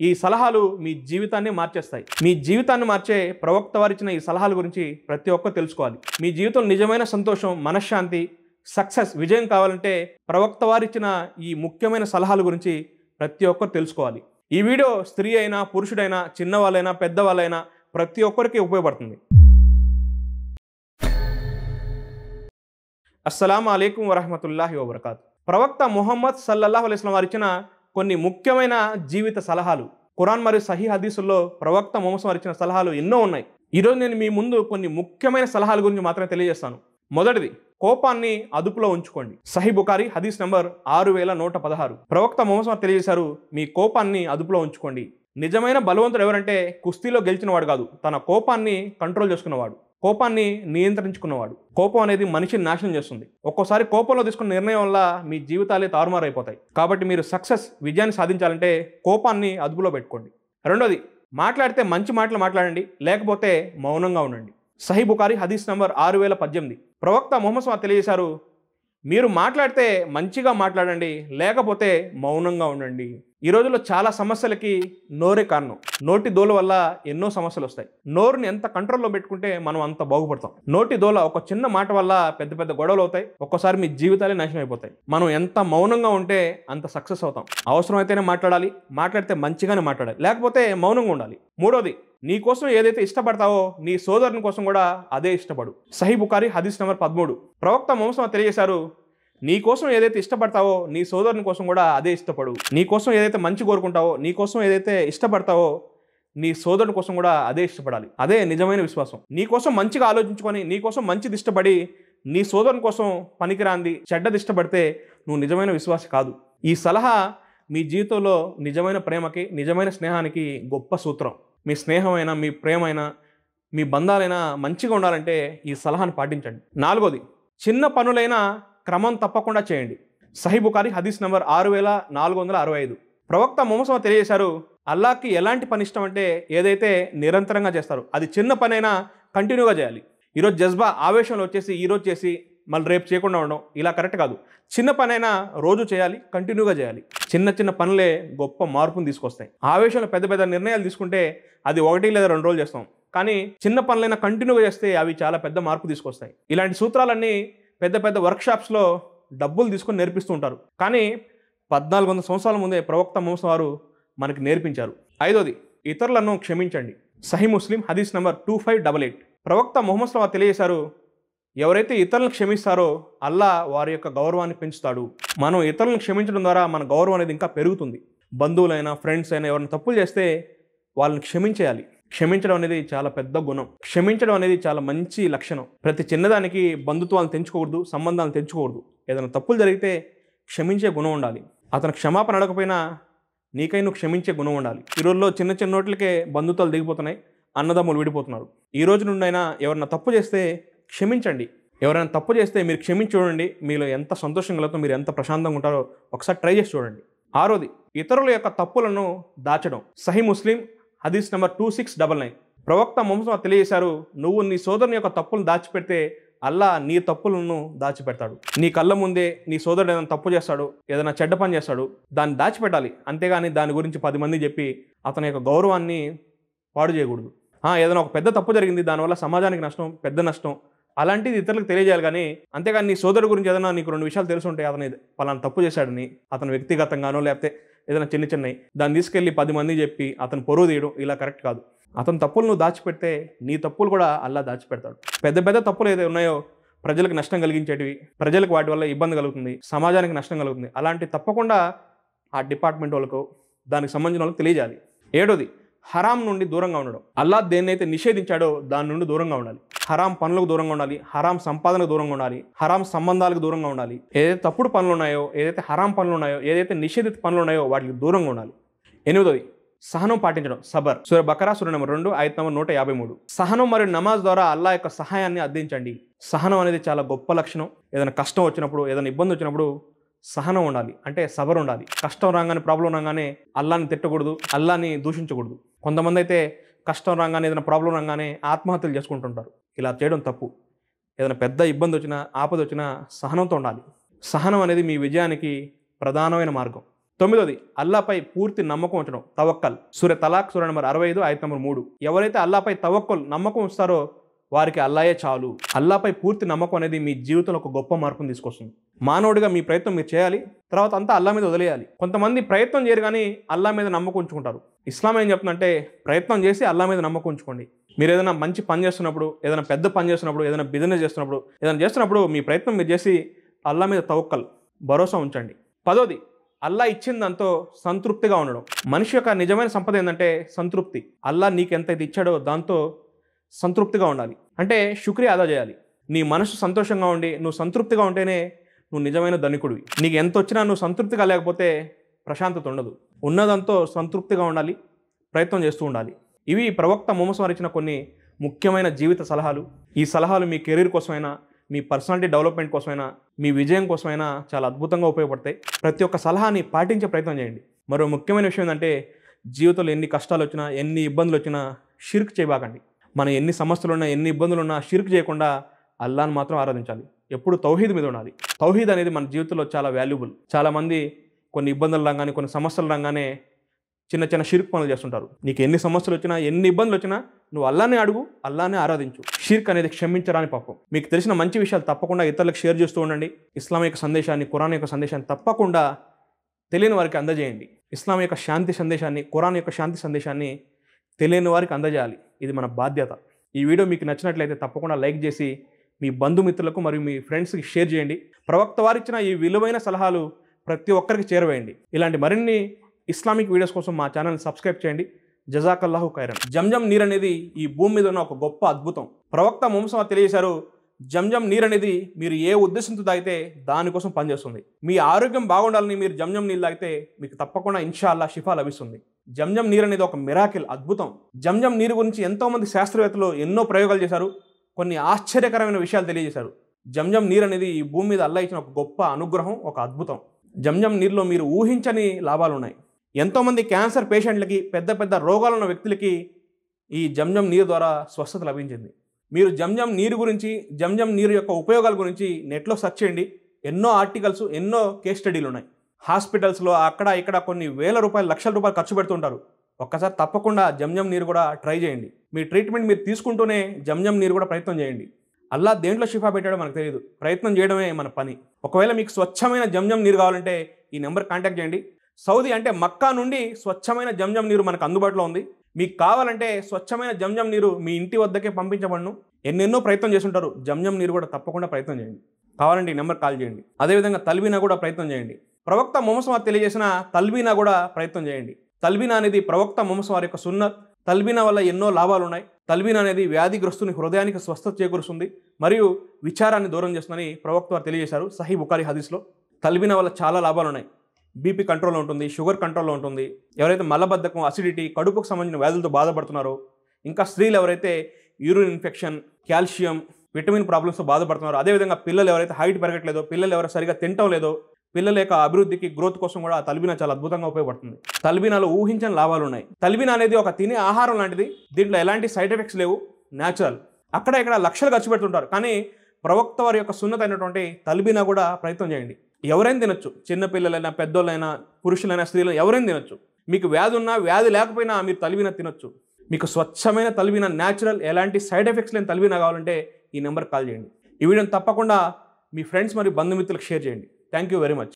ఈ సలహాలు మీ జీవితాన్ని మార్చేస్తాయి. మీ జీవితాన్ని మార్చే ప్రవక్త వారిచ్చిన ఈ సలహాల గురించి ప్రతి ఒక్కరు తెలుసుకోవాలి. మీ జీవితంలో నిజమైన సంతోషం, మనశ్శాంతి, సక్సెస్, విజయం కావాలంటే ప్రవక్త వారిచ్చిన ఈ ముఖ్యమైన సలహాల గురించి ప్రతి ఒక్కరు తెలుసుకోవాలి. ఈ వీడియో స్త్రీ అయినా, పురుషుడైనా, చిన్నవాళ్ళైనా, పెద్దవాళ్ళైనా ప్రతి ఒక్కరికి ఉపయోగపడుతుంది. అస్సలాము అలైకుం వరహమతుల్లాహి వబరకాతు. ప్రవక్త ముహమ్మద్ సల్లల్లాహు అలైహి వసల్లం వారిచ్చిన కొన్ని ముఖ్యమైన జీవిత సలహాలు. ఖురాన్ మరియు సహీ హదీసుల్లో ప్రవక్త ముహమ్మద్ వారిచ్చిన సలహాలు ఎన్నో ఉన్నాయి. ఈరోజు నేను మీ ముందు కొన్ని ముఖ్యమైన సలహాల గురించి మాత్రమే తెలియజేస్తాను. మొదటిది, కోపాన్ని అదుపులో ఉంచుకోండి. సహీ బుఖారీ హదీస్ నంబర్ 6116. ప్రవక్త ముహమ్మద్ తెలియజేశారు, మీ కోపాన్ని అదుపులో ఉంచుకోండి. నిజమైన బలవంతుడు ఎవరంటే కుస్తీలో గెలిచిన వాడు కాదు, తన కోపాన్ని కంట్రోల్ చేసుకున్నవాడు, కోపాన్ని నియంత్రించుకున్నవాడు. కోపం అనేది మనిషిని నాశనం చేస్తుంది. ఒక్కోసారి కోపంలో తీసుకున్న నిర్ణయం వల్ల మీ జీవితాలే తారుమారైపోతాయి. కాబట్టి మీరు విజయాన్ని సాధించాలంటే కోపాన్ని అదుపులో పెట్టుకోండి. రెండోది, మాట్లాడితే మంచి మాటలు మాట్లాడండి, లేకపోతే మౌనంగా ఉండండి. సహీ బుఖారీ హదీస్ నంబర్ 6018. ప్రవక్త ముహమ్మద్ తెలియజేశారు, మీరు మాట్లాడితే మంచిగా మాట్లాడండి, లేకపోతే మౌనంగా ఉండండి. ఈ రోజుల్లో చాలా సమస్యలకి నోరే కారణం. నోటి దోల వల్ల ఎన్నో సమస్యలు వస్తాయి. నోరుని ఎంత కంట్రోల్లో పెట్టుకుంటే మనం అంత బాగుపడతాం. నోటి దోల ఒక చిన్న మాట వల్ల పెద్ద పెద్ద గొడవలు అవుతాయి. ఒక్కోసారి మీ జీవితాలే నాశనం అయిపోతాయి. మనం ఎంత మౌనంగా ఉంటే అంత సక్సెస్ అవుతాం. అవసరమైతేనే మాట్లాడాలి, మాట్లాడితే మంచిగానే మాట్లాడాలి, లేకపోతే మౌనంగా ఉండాలి. మూడోది, నీ కోసం ఏదైతే ఇష్టపడతావో నీ సోదరుని కోసం కూడా అదే ఇష్టపడు. సహీ బుఖారీ హదీస్ నంబర్ 13. ప్రవక్త ముహమ్మద్ తెలియజేశారు, నీ కోసం ఏదైతే ఇష్టపడతావో నీ సోదరుని కోసం కూడా అదే ఇష్టపడు. నీ కోసం ఏదైతే మంచి కోరుకుంటావో, నీ కోసం ఏదైతే ఇష్టపడతావో నీ సోదరుని కోసం కూడా అదే ఇష్టపడాలి. అదే నిజమైన విశ్వాసం. నీ కోసం మంచిగా ఆలోచించుకొని, నీ కోసం మంచిది ఇష్టపడి నీ సోదరుని కోసం పనికిరాంది, చెడ్డది ఇష్టపడితే నువ్వు నిజమైన విశ్వాసి కాదు. ఈ సలహా మీ జీవితంలో నిజమైన ప్రేమకి, నిజమైన స్నేహానికి గొప్ప సూత్రం. మీ స్నేహమైనా, మీ ప్రేమైనా, మీ బంధాలైనా మంచిగా ఉండాలంటే ఈ సలహాను పాటించండి. నాలుగోది, చిన్న పనులైనా క్రమం తప్పకుండా చేయండి. సహీ బుఖారీ హదీస్ నంబర్ 6465. ప్రవక్త ముహమ్మద్ తెలియజేశారు, అల్లాహ్కి ఎలాంటి పని ఇష్టం అంటే ఏదైతే నిరంతరంగా చేస్తారో అది చిన్న పనైనా కంటిన్యూగా చేయాలి. ఈరోజు జజ్బా ఆవేశంలో వచ్చేసి ఈరోజు చేసి మళ్ళీ రేపు చేయకుండా ఉండడం ఇలా కరెక్ట్ కాదు. చిన్న పనైనా రోజు చేయాలి, కంటిన్యూగా చేయాలి. చిన్న చిన్న పనులే గొప్ప మార్పును తీసుకొస్తాయి. ఆవేశంలో పెద్ద పెద్ద నిర్ణయాలు తీసుకుంటే అది 1 లేదా 2 రోజులు చేస్తాం. కానీ చిన్న పనులైనా కంటిన్యూగా చేస్తే అవి చాలా పెద్ద మార్పు తీసుకొస్తాయి. ఇలాంటి సూత్రాలన్నీ పెద్ద పెద్ద వర్క్షాప్స్లో డబ్బులు తీసుకొని నేర్పిస్తూ ఉంటారు. కానీ 1400 సంవత్సరాల ముందే ప్రవక్త ముహమ్మద్ వారు మనకి నేర్పించారు. ఐదోది, ఇతరులను క్షమించండి. సహీ ముస్లిం హదీస్ నంబర్ 2588. ప్రవక్త ముహమ్మద్ వారు తెలియజేశారు, ఎవరైతే ఇతరులను క్షమిస్తారో అల్లా వారి యొక్క గౌరవాన్ని పెంచుతాడు. మనం ఇతరులను క్షమించడం ద్వారా మన గౌరవం అనేది ఇంకా పెరుగుతుంది. బంధువులైనా, ఫ్రెండ్స్ అయినా ఎవరైనా తప్పులు చేస్తే వాళ్ళని క్షమించేయాలి. క్షమించడం అనేది చాలా పెద్ద గుణం. క్షమించడం అనేది చాలా మంచి లక్షణం. ప్రతి చిన్నదానికి బంధుత్వాలను తెంచుకోకూడదు, సంబంధాలను తెంచుకోకూడదు. ఏదైనా తప్పులు జరిగితే క్షమించే గుణం ఉండాలి. అతను క్షమాపణ అడగకపోయినా నీకై నువ్వు క్షమించే గుణం ఉండాలి. ఈ రోజుల్లో చిన్న చిన్న నోట్లకే బంధుత్వాలు దిగిపోతున్నాయి, అన్నదమ్ములు విడిపోతున్నారు. ఈ రోజు నుండి అయినా ఎవరైనా తప్పు చేస్తే క్షమించండి. ఎవరైనా తప్పు చేస్తే మీరు క్షమించి చూడండి, మీలో ఎంత సంతోషం కలుగుతుందో, మీరు ఎంత ప్రశాంతంగా ఉంటారో ఒకసారి ట్రై చేసి చూడండి. ఆరోది, ఇతరుల యొక్క తప్పులను దాచడం. సహీ ముస్లిం హదీస్ నెంబర్ 2699. ప్రవక్త ముహమ్మద్ తెలియజేశారు, నువ్వు నీ సోదరుని యొక్క తప్పులను దాచిపెడితే అల్లా నీ తప్పులను దాచిపెడతాడు. నీ కళ్ళ ముందే నీ సోదరుడు ఏదైనా తప్పు చేస్తాడు, ఏదైనా చెడ్డ పని చేస్తాడు, దాన్ని దాచిపెట్టాలి. అంతేగాని దాని గురించి 10 మంది చెప్పి అతని యొక్క గౌరవాన్ని పాడు చేయకూడదు. ఏదైనా ఒక పెద్ద తప్పు జరిగింది, దానివల్ల సమాజానికి నష్టం, పెద్ద నష్టం, అలాంటిది ఇతరులకు తెలియజేయాలి. కానీ అంతేగాని నీ సోదరు గురించి ఏదైనా నీకు 2 విషయాలు తెలుసుంటే అతను పలానా తప్పు చేశాడని, అతను వ్యక్తిగతంగానో లేకపోతే ఏదైనా చిన్నవి దాన్ని తీసుకెళ్ళి 10 మంది చెప్పి అతను పొరుగు తీయడం ఇలా కరెక్ట్ కాదు. అతని తప్పులు నువ్వు దాచిపెడితే నీ తప్పులు కూడా అల్లా దాచిపెడతాడు. పెద్ద పెద్ద తప్పులు ఏదైతే ఉన్నాయో ప్రజలకు నష్టం కలిగించేటివి, ప్రజలకు వాటి వల్ల ఇబ్బంది కలుగుతుంది, సమాజానికి నష్టం కలుగుతుంది, అలాంటి తప్పకుండా ఆ డిపార్ట్మెంట్ వాళ్ళకు దానికి సంబంధించిన వాళ్ళకి తెలియజేయాలి. ఏడోది, హరాం నుండి దూరంగా ఉండడం. అల్లా దేన్నైతే నిషేధించాడో దాని నుండి దూరంగా ఉండాలి. హరాం పనులకు దూరంగా ఉండాలి, హరాం సంపాదనకు దూరంగా ఉండాలి, హరాం సంబంధాలకు దూరంగా ఉండాలి. ఏదైతే తప్పుడు పనులు ఉన్నాయో, ఏదైతే హరాం పనులు ఉన్నాయో, ఏదైతే నిషేధిత పనులు ఉన్నాయో వాటికి దూరంగా ఉండాలి. ఎనిమిదోది, సహనం పాటించడం. సబర్. సూర బకరా సూర నెంబర్ 2 ఆయత్ నంబర్ 153. సహనం మరియు నమాజ్ ద్వారా అల్లా యొక్క సహాయాన్ని అందించండి. సహనం అనేది చాలా గొప్ప లక్షణం. ఏదైనా కష్టం వచ్చినప్పుడు, ఏదైనా ఇబ్బంది వచ్చినప్పుడు సహనం ఉండాలి, అంటే సబర్ ఉండాలి. కష్టం రాగానే, ప్రాబ్లం రాగానే అల్లాని తిట్టకూడదు, అల్లాని దూషించకూడదు. కొంతమంది అయితే కష్టం రాగానే, ఏదైనా ప్రాబ్లం రాగానే ఆత్మహత్యలు చేసుకుంటుంటారు. ఇలా చేయడం తప్పు. ఏదైనా పెద్ద ఇబ్బంది వచ్చినా, ఆపద వచ్చినా సహనంతో ఉండాలి. సహనం అనేది మీ విజయానికి ప్రధానమైన మార్గం. 9ది అల్లాపై పూర్తి నమ్మకం ఉంచడం, తవక్కల్. సూర తలాక్ సూర నంబర్ 65 ఆయత్ నంబర్ 3. ఎవరైతే అల్లాపై తవక్కల్ నమ్మకం ఉంచుతారో వారికి అల్లాయే చాలు. అల్లాపై పూర్తి నమ్మకం అనేది మీ జీవితంలో ఒక గొప్ప మార్పును తీసుకొస్తుంది. మానవుడిగా మీ ప్రయత్నం మీరు చేయాలి, తర్వాత అంతా అల్లా మీద వదిలేయాలి. కొంతమంది ప్రయత్నం చేయరు కానీ అల్లా మీద నమ్మకం ఉంచుకుంటారు. ఇస్లాం ఏం చెప్తుందంటే ప్రయత్నం చేసి అల్లా మీద నమ్మకం ఉంచుకోండి. మీరు ఏదైనా మంచి పని చేస్తున్నప్పుడు, ఏదైనా పెద్ద పని చేస్తున్నప్పుడు, ఏదైనా బిజినెస్ చేస్తున్నప్పుడు మీ ప్రయత్నం మీరు చేసి అల్లా మీద తవక్కల్ భరోసా ఉంచండి. 10ది అల్లా ఇచ్చిన దాంతో సంతృప్తిగా ఉండడం. మనిషి యొక్క నిజమైన సంపద ఏంటంటే సంతృప్తి. అల్లా నీకు ఎంతైతే ఇచ్చాడో దాంతో సంతృప్తిగా ఉండాలి. అంటే శుక్రియా అదా చేయాలి. నీ మనసు సంతోషంగా ఉండి నువ్వు సంతృప్తిగా ఉంటేనే నువ్వు నిజమైన ధనికుడివి. నీకు ఎంత వచ్చినా నువ్వు సంతృప్తిగా లేకపోతే ప్రశాంతత ఉండదు. ఉన్నదంతో సంతృప్తిగా ఉండాలి, ప్రయత్నం చేస్తూ ఉండాలి. ఇవి ప్రవక్త ముహమ్మద్ వారు ఇచ్చిన కొన్ని ముఖ్యమైన జీవిత సలహాలు. ఈ సలహాలు మీ కెరీర్ కోసమైనా, మీ పర్సనాలిటీ డెవలప్మెంట్ కోసమైనా, మీ విజయం కోసమైనా చాలా అద్భుతంగా ఉపయోగపడతాయి. ప్రతి ఒక్క సలహాని పాటించే ప్రయత్నం చేయండి. మరో ముఖ్యమైన విషయం ఏంటంటే జీవితంలో ఎన్ని కష్టాలు వచ్చినా, ఎన్ని ఇబ్బందులు వచ్చినా షిర్క్ చేయబాకండి. మన ఎన్ని సమస్యలు ఉన్నా, ఎన్ని ఇబ్బందులు ఉన్నా షిర్క్ చేయకుండా అల్లాను మాత్రం ఆరాధించాలి. ఎప్పుడు తౌహీద్ మీద ఉండాలి. తౌహీద్ అనేది మన జీవితంలో చాలా వాల్యుబుల్. చాలామంది కొన్ని ఇబ్బందులు రాగానే, కొన్ని సమస్యలు రాగానే చిన్న చిన్న షిర్క్ పనులు చేస్తుంటారు. నీకు ఎన్ని సమస్యలు వచ్చినా, ఎన్ని ఇబ్బందులు వచ్చినా నువ్వు అల్లానే అడుగు, అల్లానే ఆరాధించు. షిర్క్ అనేది క్షమించరాని పాపం. మీకు తెలిసిన మంచి విషయాలు తప్పకుండా ఇతరులకు షేర్ చేస్తూ ఉండండి. ఇస్లాం యొక్క సందేశాన్ని, ఖురాన్ యొక్క సందేశాన్ని తప్పకుండా తెలియని వారికి అందజేయండి. ఇస్లాం యొక్క శాంతి సందేశాన్ని, ఖురాన్ యొక్క శాంతి సందేశాన్ని తెలియని వారికి అందజేయాలి. ఇది మన బాధ్యత. ఈ వీడియో మీకు నచ్చినట్లయితే తప్పకుండా లైక్ చేసి మీ బంధుమిత్రులకు మరియు మీ ఫ్రెండ్స్కి షేర్ చేయండి. ప్రవక్త వారిచ్చిన ఈ విలువైన సలహాలు ప్రతి ఒక్కరికి చేరవేయండి. ఇలాంటి మరిన్ని ఇస్లామిక్ వీడియోస్ కోసం మా ఛానల్ని సబ్స్క్రైబ్ చేయండి. జజాకల్లాహు ఖైరన్. జంజం నీరు అనేది ఈ భూమి మీద ఉన్న ఒక గొప్ప అద్భుతం. ప్రవక్త ముహమ్మద్ తెలియజేశారు, జంజం నీరు అనేది మీరు ఏ ఉద్దేశంతో తాగితే దానికోసం పనిచేస్తుంది. మీ ఆరోగ్యం బాగుండాలని మీరు జంజం నీళ్ళు తాగితే మీకు తప్పకుండా ఇన్షాల్లా షిఫా లభిస్తుంది. జంజం నీరు అనేది ఒక మిరాకిల్, అద్భుతం. జంజం నీరు గురించి ఎంతోమంది శాస్త్రవేత్తలు ఎన్నో ప్రయోగాలు చేశారు, కొన్ని ఆశ్చర్యకరమైన విషయాలు తెలియజేశారు. జంజం నీరు అనేది ఈ భూమి మీద అల్లా ఇచ్చిన ఒక గొప్ప అనుగ్రహం, ఒక అద్భుతం. జంజం నీరులో మీరు ఊహించని లాభాలు ఉన్నాయి. ఎంతోమంది క్యాన్సర్ పేషెంట్లకి, పెద్ద పెద్ద రోగాలు ఉన్న వ్యక్తులకి ఈ జంజం నీరు ద్వారా స్వస్థత లభించింది. మీరు జంజం నీరు గురించి, జంజం నీరు యొక్క ఉపయోగాల గురించి నెట్లో సెర్చ్ చేయండి. ఎన్నో ఆర్టికల్స్, ఎన్నో కేస్ స్టడీలు ఉన్నాయి. హాస్పిటల్స్లో అక్కడ ఇక్కడ కొన్ని వేల రూపాయలు, లక్షల రూపాయలు ఖర్చు పెడుతుంటారు. ఒక్కసారి తప్పకుండా జంజం నీరు కూడా ట్రై చేయండి. మీ ట్రీట్మెంట్ మీరు తీసుకుంటూనే జంజం నీరు కూడా ప్రయత్నం చేయండి. అల్లా దేంట్లో షిఫా పెట్టాడో మనకు తెలియదు, ప్రయత్నం చేయడమే మన పని. ఒకవేళ మీకు స్వచ్ఛమైన జంజం నీరు కావాలంటే ఈ నెంబర్ కాంటాక్ట్ చేయండి. సౌదీ అంటే మక్కా నుండి స్వచ్ఛమైన జంజం నీరు మనకు అందుబాటులో ఉంది. మీకు కావాలంటే స్వచ్ఛమైన జంజం నీరు మీ ఇంటి వద్దకే పంపించబడును. ఎన్నెన్నో ప్రయత్నం చేస్తుంటారు. జంజం నీరు కూడా తప్పకుండా ప్రయత్నం చేయండి. కావాలంటే ఈ నెంబర్ కాల్ చేయండి. అదేవిధంగా తల్బీనా కూడా ప్రయత్నం చేయండి. ప్రవక్త ముహమ్మద్ తెలియజేసిన తల్బీనా కూడా ప్రయత్నం చేయండి. తల్బీనా అనేది ప్రవక్త ముహమ్మద్ వారి యొక్క సున్నత్. తల్బీనా వల్ల ఎన్నో లాభాలు ఉన్నాయి. తల్బీనా అనేది వ్యాధిగ్రస్తుని హృదయానికి స్వస్థత చేకూరుస్తుంది మరియు విచారాన్ని దూరం చేస్తుందని ప్రవక్త వారు తెలియజేశారు సహీ బుఖారీ హదీస్లో. తల్బీనా వల్ల చాలా లాభాలు ఉన్నాయి. బీపీ కంట్రోల్లో ఉంటుంది, షుగర్ కంట్రోల్లో ఉంటుంది. ఎవరైతే మలబద్ధకం, అసిడిటీ, కడుపుకు సంబంధించిన వ్యాధులతో బాధపడుతున్నారో, ఇంకా స్త్రీలు ఎవరైతే యూరిన్ ఇన్ఫెక్షన్, కాల్షియం, విటమిన్ ప్రాబ్లమ్స్తో బాధపడుతున్నారో, అదేవిధంగా పిల్లలు ఎవరైతే హైట్ పెరగట్లేదో, పిల్లలు ఎవరైతే సరిగా తినటం లేదో, పిల్లల యొక్క అభివృద్ధికి, గ్రోత్ కోసం కూడా తల్బీనా చాలా అద్భుతంగా ఉపయోగపడుతుంది. తల్బీనాలో ఊహించని లాభాలు ఉన్నాయి. తల్బీనా అనేది ఒక తినే ఆహారం లాంటిది. దీంట్లో ఎలాంటి సైడ్ ఎఫెక్ట్స్ లేవు, న్యాచురల్. అక్కడ ఇక్కడ లక్షలు ఖర్చు పెడుతుంటారు, కానీ ప్రవక్త వారి యొక్క సున్నత అయినటువంటి తల్బీనా కూడా ప్రయత్నం చేయండి. ఎవరైనా తినొచ్చు, చిన్నపిల్లలైనా, పెద్దోళ్ళైనా, పురుషులైనా, స్త్రీలు ఎవరైనా తినొచ్చు. మీకు వ్యాధి ఉన్నా, వ్యాధి లేకపోయినా మీరు తల్బీనా తినొచ్చు. మీకు స్వచ్ఛమైన తల్బీనా, న్యాచురల్, ఎలాంటి సైడ్ ఎఫెక్ట్స్ లేని తల్బీనా కావాలంటే ఈ నెంబర్ కాల్ చేయండి. ఈ వీడియోని తప్పకుండా మీ ఫ్రెండ్స్ మరియు బంధుమిత్రులకు షేర్ చేయండి. Thank you very much.